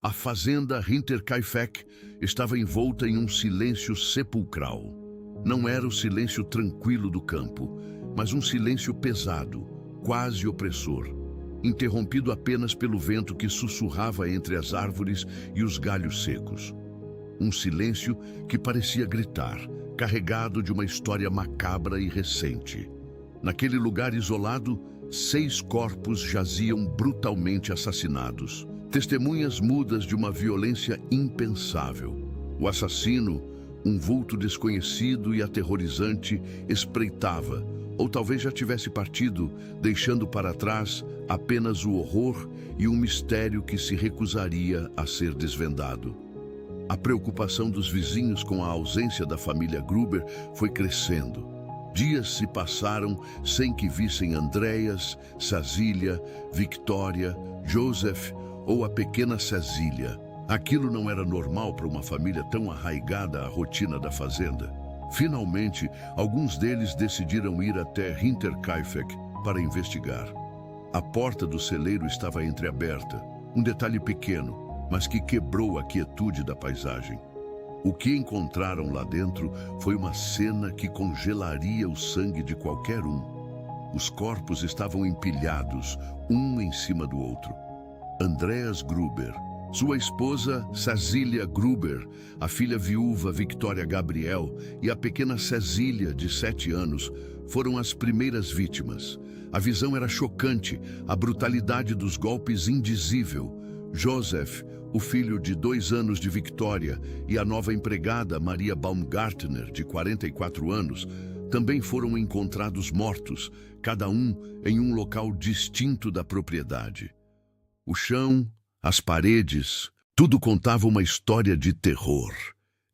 A fazenda Hinterkaifeck estava envolta em um silêncio sepulcral. Não era o silêncio tranquilo do campo, mas um silêncio pesado, quase opressor, interrompido apenas pelo vento que sussurrava entre as árvores e os galhos secos. Um silêncio que parecia gritar, carregado de uma história macabra e recente. Naquele lugar isolado, 6 corpos jaziam brutalmente assassinados. Testemunhas mudas de uma violência impensável. O assassino, um vulto desconhecido e aterrorizante, espreitava, ou talvez já tivesse partido, deixando para trás apenas o horror e um mistério que se recusaria a ser desvendado. A preocupação dos vizinhos com a ausência da família Gruber foi crescendo. Dias se passaram sem que vissem Andreas, Cecília, Victoria, Joseph ou a pequena Cecília. Aquilo não era normal para uma família tão arraigada à rotina da fazenda. Finalmente, alguns deles decidiram ir até Hinterkaifeck para investigar. A porta do celeiro estava entreaberta, um detalhe pequeno, mas que quebrou a quietude da paisagem. O que encontraram lá dentro foi uma cena que congelaria o sangue de qualquer um. Os corpos estavam empilhados, um em cima do outro. Andreas Gruber, sua esposa Cecília Gruber, a filha viúva Victoria Gabriel e a pequena Cecília, de 7 anos, foram as primeiras vítimas. A visão era chocante, a brutalidade dos golpes indizível. Joseph, o filho de 2 anos de Victoria, e a nova empregada Maria Baumgartner, de 44 anos, também foram encontrados mortos, cada um em um local distinto da propriedade. O chão, as paredes, tudo contava uma história de terror.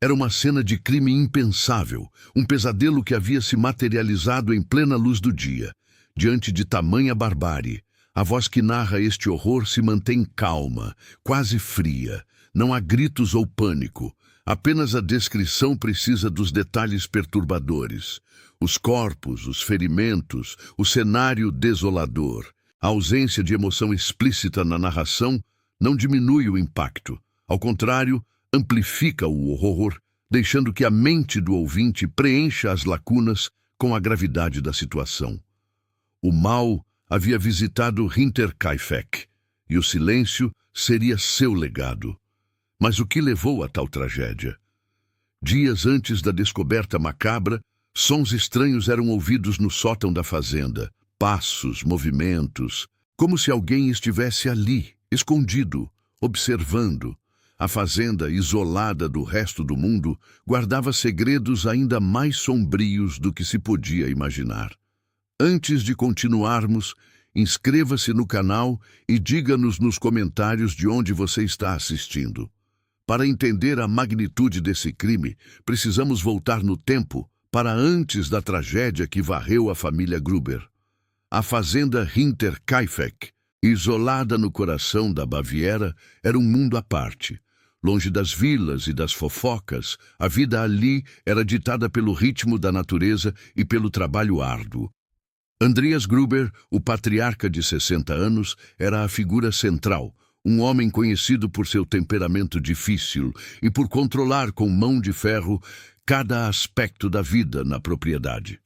Era uma cena de crime impensável, um pesadelo que havia se materializado em plena luz do dia. Diante de tamanha barbárie, a voz que narra este horror se mantém calma, quase fria. Não há gritos ou pânico. Apenas a descrição precisa dos detalhes perturbadores. Os corpos, os ferimentos, o cenário desolador. A ausência de emoção explícita na narração não diminui o impacto. Ao contrário, amplifica o horror, deixando que a mente do ouvinte preencha as lacunas com a gravidade da situação. O mal havia visitado Hinterkaifeck, e o silêncio seria seu legado. Mas o que levou a tal tragédia? Dias antes da descoberta macabra, sons estranhos eram ouvidos no sótão da fazenda. Passos, movimentos, como se alguém estivesse ali, escondido, observando. A fazenda, isolada do resto do mundo, guardava segredos ainda mais sombrios do que se podia imaginar. Antes de continuarmos, inscreva-se no canal e diga-nos nos comentários de onde você está assistindo. Para entender a magnitude desse crime, precisamos voltar no tempo para antes da tragédia que varreu a família Gruber. A fazenda Hinterkaifeck, isolada no coração da Baviera, era um mundo à parte. Longe das vilas e das fofocas, a vida ali era ditada pelo ritmo da natureza e pelo trabalho árduo. Andreas Gruber, o patriarca de 60 anos, era a figura central, um homem conhecido por seu temperamento difícil e por controlar com mão de ferro cada aspecto da vida na propriedade.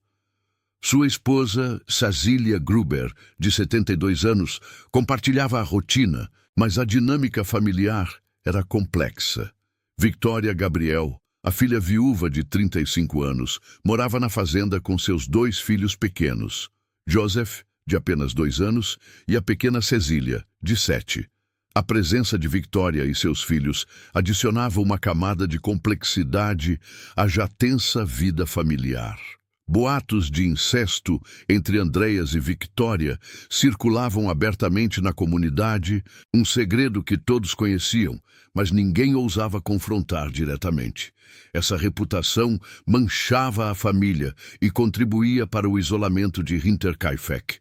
Sua esposa, Cecília Gruber, de 72 anos, compartilhava a rotina, mas a dinâmica familiar era complexa. Victoria Gabriel, a filha viúva de 35 anos, morava na fazenda com seus 2 filhos pequenos, Joseph, de apenas 2 anos, e a pequena Cecília, de 7. A presença de Victoria e seus filhos adicionava uma camada de complexidade à já tensa vida familiar. Boatos de incesto entre Andreas e Victoria circulavam abertamente na comunidade, um segredo que todos conheciam, mas ninguém ousava confrontar diretamente. Essa reputação manchava a família e contribuía para o isolamento de Hinterkaifeck.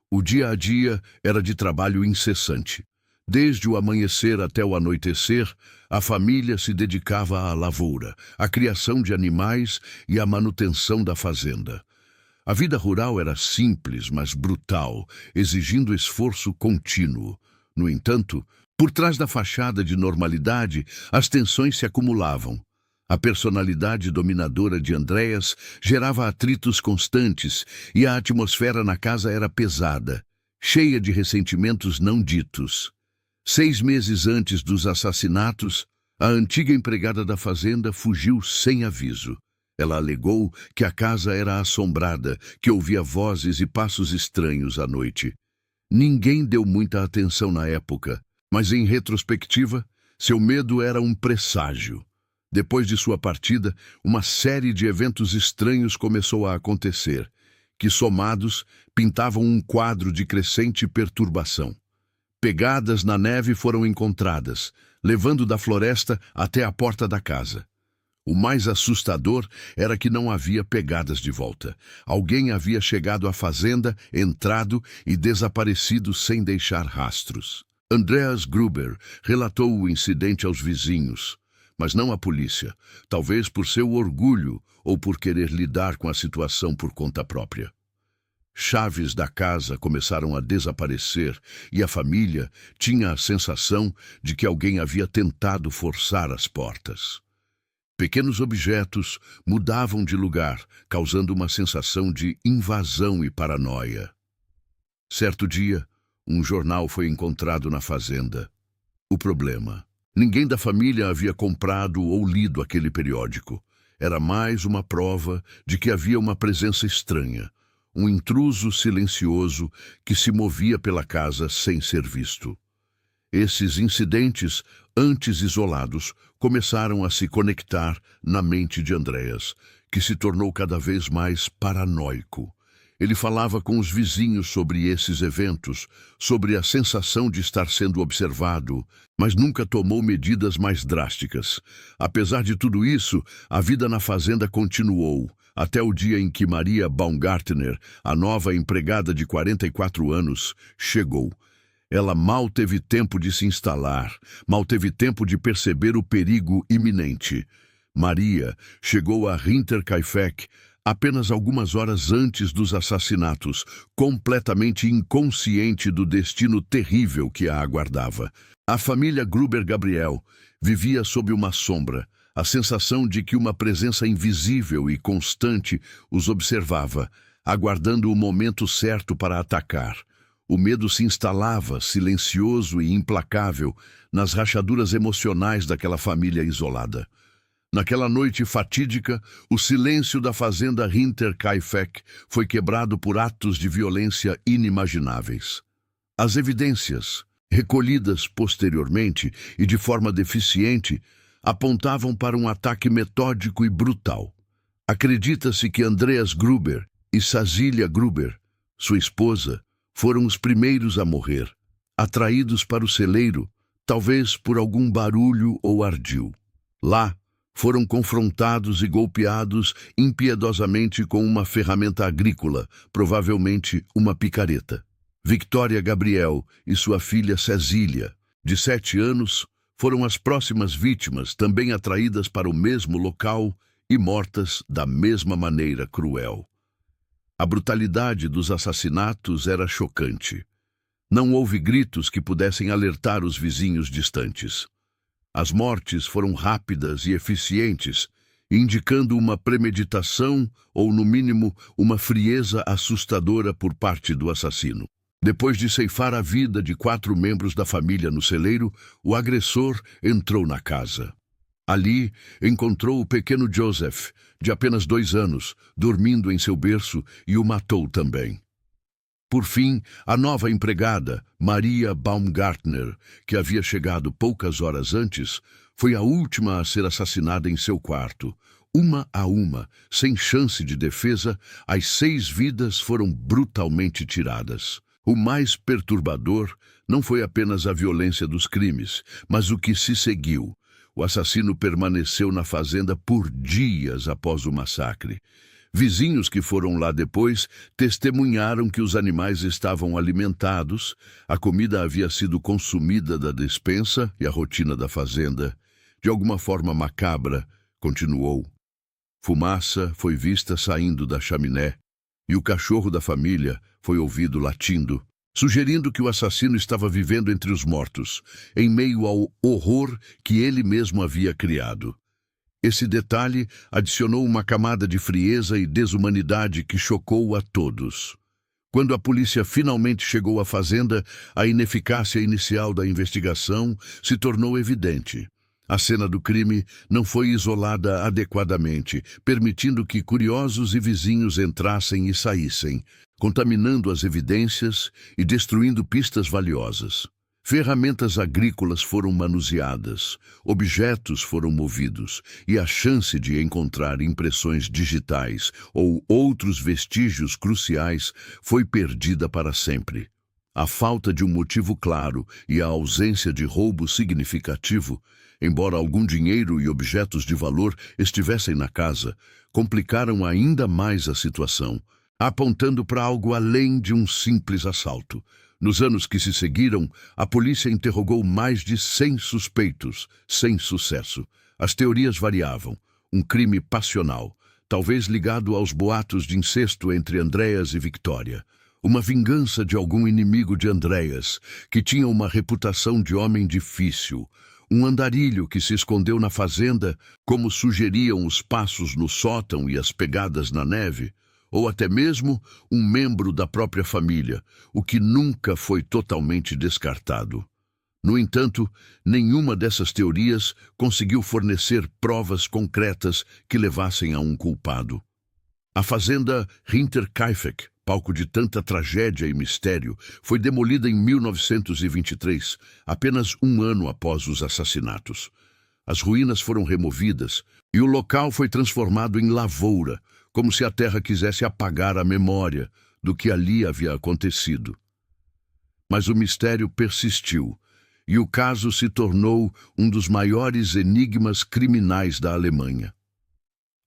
O dia a dia era de trabalho incessante. Desde o amanhecer até o anoitecer, a família se dedicava à lavoura, à criação de animais e à manutenção da fazenda. A vida rural era simples, mas brutal, exigindo esforço contínuo. No entanto, Por trás da fachada de normalidade, as tensões se acumulavam. A personalidade dominadora de Andreas gerava atritos constantes e a atmosfera na casa era pesada, cheia de ressentimentos não ditos. 6 meses antes dos assassinatos, a antiga empregada da fazenda fugiu sem aviso. Ela alegou que a casa era assombrada, que ouvia vozes e passos estranhos à noite. Ninguém deu muita atenção na época, mas em retrospectiva, seu medo era um presságio. Depois de sua partida, uma série de eventos estranhos começou a acontecer, que somados pintavam um quadro de crescente perturbação. Pegadas na neve foram encontradas, levando da floresta até a porta da casa. O mais assustador era que não havia pegadas de volta. Alguém havia chegado à fazenda, entrado e desaparecido sem deixar rastros. Andreas Gruber relatou o incidente aos vizinhos, mas não à polícia, talvez por seu orgulho ou por querer lidar com a situação por conta própria. Chaves da casa começaram a desaparecer e a família tinha a sensação de que alguém havia tentado forçar as portas. Pequenos objetos mudavam de lugar, causando uma sensação de invasão e paranoia. Certo dia, um jornal foi encontrado na fazenda. O problema: ninguém da família havia comprado ou lido aquele periódico. Era mais uma prova de que havia uma presença estranha, um intruso silencioso que se movia pela casa sem ser visto. Esses incidentes, antes isolados, começaram a se conectar na mente de Andreas, que se tornou cada vez mais paranoico. Ele falava com os vizinhos sobre esses eventos, sobre a sensação de estar sendo observado, mas nunca tomou medidas mais drásticas. Apesar de tudo isso, a vida na fazenda continuou, até o dia em que Maria Baumgartner, a nova empregada de 44 anos, chegou. Ela mal teve tempo de se instalar, mal teve tempo de perceber o perigo iminente. Maria chegou a Hinterkaifeck apenas algumas horas antes dos assassinatos, completamente inconsciente do destino terrível que a aguardava. A família Gruber-Gabriel vivia sob uma sombra, a sensação de que uma presença invisível e constante os observava, aguardando o momento certo para atacar. O medo se instalava, silencioso e implacável, nas rachaduras emocionais daquela família isolada. Naquela noite fatídica, o silêncio da fazenda Hinterkaifeck foi quebrado por atos de violência inimagináveis. As evidências, recolhidas posteriormente e de forma deficiente, apontavam para um ataque metódico e brutal. Acredita-se que Andreas Gruber e Cecilia Gruber, sua esposa, foram os primeiros a morrer, atraídos para o celeiro, talvez por algum barulho ou ardil. Lá, foram confrontados e golpeados impiedosamente com uma ferramenta agrícola, provavelmente uma picareta. Victoria Gabriel e sua filha Cecília, de 7 anos, foram as próximas vítimas, também atraídas para o mesmo local e mortas da mesma maneira cruel. A brutalidade dos assassinatos era chocante. Não houve gritos que pudessem alertar os vizinhos distantes. As mortes foram rápidas e eficientes, indicando uma premeditação ou, no mínimo, uma frieza assustadora por parte do assassino. Depois de ceifar a vida de 4 membros da família no celeiro, o agressor entrou na casa. Ali, encontrou o pequeno Joseph, de apenas 2 anos, dormindo em seu berço, e o matou também. Por fim, a nova empregada, Maria Baumgartner, que havia chegado poucas horas antes, foi a última a ser assassinada em seu quarto. Uma a uma, sem chance de defesa, as 6 vidas foram brutalmente tiradas. O mais perturbador não foi apenas a violência dos crimes, mas o que se seguiu. O assassino permaneceu na fazenda por dias após o massacre. Vizinhos que foram lá depois testemunharam que os animais estavam alimentados, a comida havia sido consumida da despensa e a rotina da fazenda, de alguma forma macabra, continuou. Fumaça foi vista saindo da chaminé e o cachorro da família foi ouvido latindo. sugerindo que o assassino estava vivendo entre os mortos, em meio ao horror que ele mesmo havia criado. Esse detalhe adicionou uma camada de frieza e desumanidade que chocou a todos. Quando a polícia finalmente chegou à fazenda, a ineficácia inicial da investigação se tornou evidente. A cena do crime não foi isolada adequadamente, permitindo que curiosos e vizinhos entrassem e saíssem, contaminando as evidências e destruindo pistas valiosas. Ferramentas agrícolas foram manuseadas, objetos foram movidos, e a chance de encontrar impressões digitais ou outros vestígios cruciais foi perdida para sempre. A falta de um motivo claro e a ausência de roubo significativo, embora algum dinheiro e objetos de valor estivessem na casa, complicaram ainda mais a situação, apontando para algo além de um simples assalto. Nos anos que se seguiram, a polícia interrogou mais de 100 suspeitos, sem sucesso. As teorias variavam. Um crime passional, talvez ligado aos boatos de incesto entre Andreas e Victoria. Uma vingança de algum inimigo de Andreas, que tinha uma reputação de homem difícil. Um andarilho que se escondeu na fazenda, como sugeriam os passos no sótão e as pegadas na neve. Ou até mesmo um membro da própria família, o que nunca foi totalmente descartado. No entanto, nenhuma dessas teorias conseguiu fornecer provas concretas que levassem a um culpado. A fazenda Hinterkaifeck, palco de tanta tragédia e mistério, foi demolida em 1923, apenas um ano após os assassinatos. As ruínas foram removidas e o local foi transformado em lavoura, como se a terra quisesse apagar a memória do que ali havia acontecido. Mas o mistério persistiu, e o caso se tornou um dos maiores enigmas criminais da Alemanha.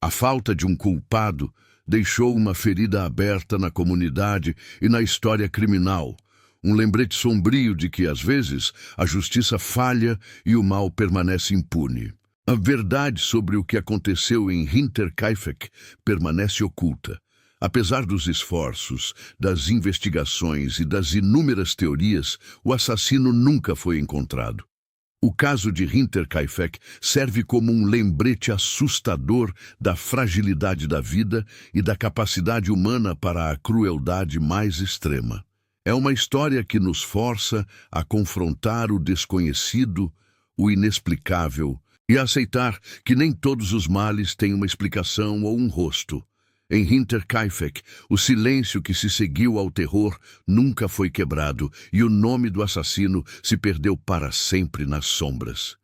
A falta de um culpado deixou uma ferida aberta na comunidade e na história criminal, um lembrete sombrio de que, às vezes, a justiça falha e o mal permanece impune. A verdade sobre o que aconteceu em Hinterkaifeck permanece oculta. Apesar dos esforços, das investigações e das inúmeras teorias, o assassino nunca foi encontrado. O caso de Hinterkaifeck serve como um lembrete assustador da fragilidade da vida e da capacidade humana para a crueldade mais extrema. É uma história que nos força a confrontar o desconhecido, o inexplicável, e a aceitar que nem todos os males têm uma explicação ou um rosto. Em Hinterkaifeck, o silêncio que se seguiu ao terror nunca foi quebrado e o nome do assassino se perdeu para sempre nas sombras.